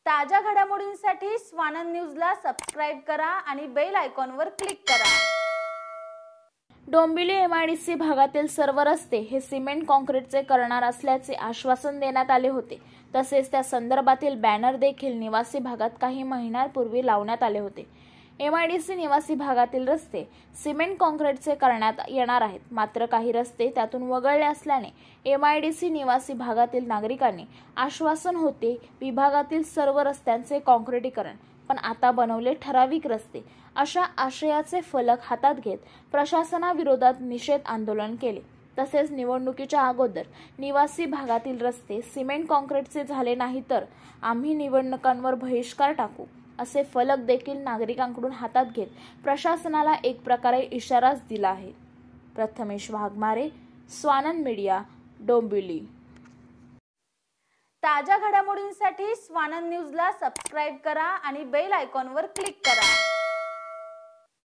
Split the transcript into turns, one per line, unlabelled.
ताज्या घडामोडींसाठी स्वानंद न्यूजला सबस्क्राइब करा आणि बेल आयकॉनवर क्लिक करा।
डोंबिवली एमआयडीसी भागातील सर्व रस्ते हे सिमेंट काँक्रीटचे करणार असल्याचे आश्वासन देण्यात आले होते। तसेच त्या संदर्भातील बॅनर देखील निवासी भागात काही महिन्यांपूर्वी लावण्यात आले होते। एमआयडीसी निवासी भागातील रस्ते सिमेंट काँक्रीटचे करण्यात येणार आहेत, मात्र काही रस्ते त्यातून वगळले असल्याने एमआयडीसी निवासी भागातील नागरिकांनी आश्वासन होते विभागातील सर्व रस्त्यांचे काँक्रीटीकरण, पण आता बनवले ठराविक रस्ते अशा आशयाचे फलक हातात घेत प्रशासनाविरोधात निषेध आंदोलन केले। तसेच निवडणुकीच्या अगोदर निवासी भागातील रस्ते सिमेंट काँक्रीटचे झाले नाही तर आम्ही निवडणुकांवर बहिष्कार टाकू असे फलक देखील नागरिकांकडून हातात घेत प्रशासनाला एक प्रकारे इशाराच दिला आहे। प्रथमेश वाघमारे, स्वानंद मीडिया, डोंबिवली।
ताज्या घडामोडींसाठी स्वानंद न्यूजला सबस्क्राइब करा आणि बेल आयकॉनवर क्लिक करा।